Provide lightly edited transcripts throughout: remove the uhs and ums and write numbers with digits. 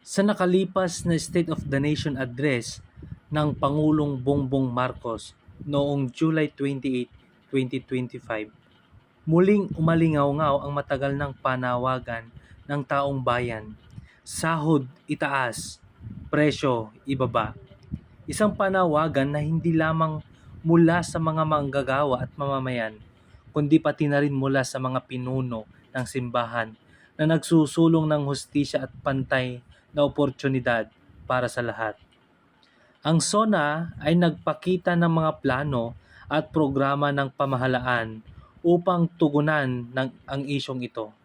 Sa nakalipas na State of the Nation address ng Pangulong Bongbong Marcos noong July 28, 2025, muling umalingaw-ngaw ang matagal ng panawagan ng taong bayan. Sahod itaas, presyo ibaba. Isang panawagan na hindi lamang mula sa mga manggagawa at mamamayan, kundi pati na rin mula sa mga pinuno ng simbahan na nagsusulong ng hustisya at pantay na oportunidad para sa lahat. Ang SONA ay nagpakita ng mga plano at programa ng pamahalaan upang tugunan ang isyong ito.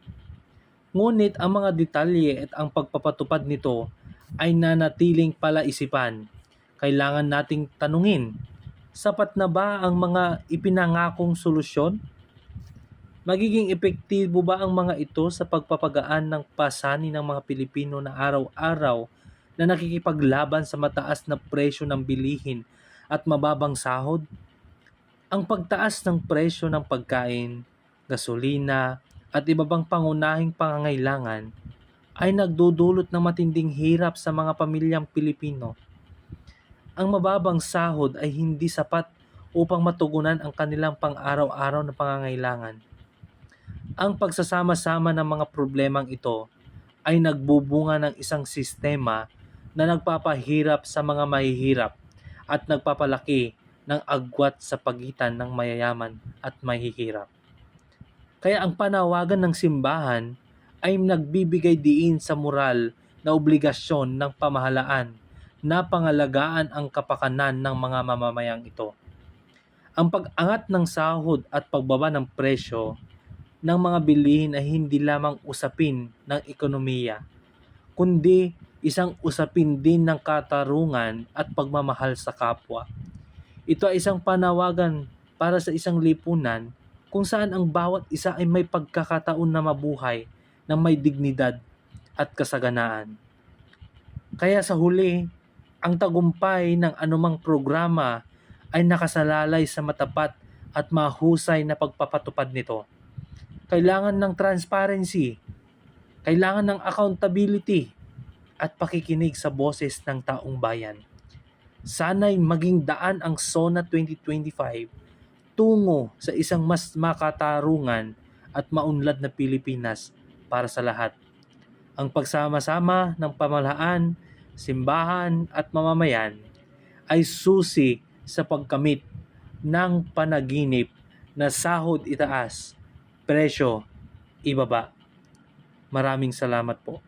Ngunit ang mga detalye at ang pagpapatupad nito ay nanatiling palaisipan. Kailangan nating tanungin, sapat na ba ang mga ipinangakong solusyon? Magiging epektibo ba ang mga ito sa pagpapagaan ng pasanin ng mga Pilipino na araw-araw na nakikipaglaban sa mataas na presyo ng bilihin at mababang sahod? Ang pagtaas ng presyo ng pagkain, gasolina at iba pang pangunahing pangangailangan ay nagdudulot ng matinding hirap sa mga pamilyang Pilipino. Ang mababang sahod ay hindi sapat upang matugunan ang kanilang pang-araw-araw na pangangailangan. Ang pagsasama-sama ng mga problemang ito ay nagbubunga ng isang sistema na nagpapahirap sa mga mahihirap at nagpapalaki ng agwat sa pagitan ng mayayaman at mahihirap. Kaya ang panawagan ng simbahan ay nagbibigay diin sa moral na obligasyon ng pamahalaan na pangalagaan ang kapakanan ng mga mamamayang ito. Ang pag-angat ng sahod at pagbaba ng presyo ng mga bilihin ay hindi lamang usapin ng ekonomiya, kundi isang usapin din ng katarungan at pagmamahal sa kapwa. Ito ay isang panawagan para sa isang lipunan kung saan ang bawat isa ay may pagkakataon na mabuhay ng may dignidad at kasaganaan. Kaya sa huli, ang tagumpay ng anumang programa ay nakasalalay sa matapat at mahusay na pagpapatupad nito. Kailangan ng transparency, kailangan ng accountability, at pakikinig sa boses ng taong bayan. Sana'y maging daan ang SONA 2025 tungo sa isang mas makatarungan at maunlad na Pilipinas para sa lahat. Ang pagsama-sama ng pamahalaan, simbahan at mamamayan ay susi sa pagkamit ng panaginip na sahod itaas, presyo ibaba. Maraming salamat po.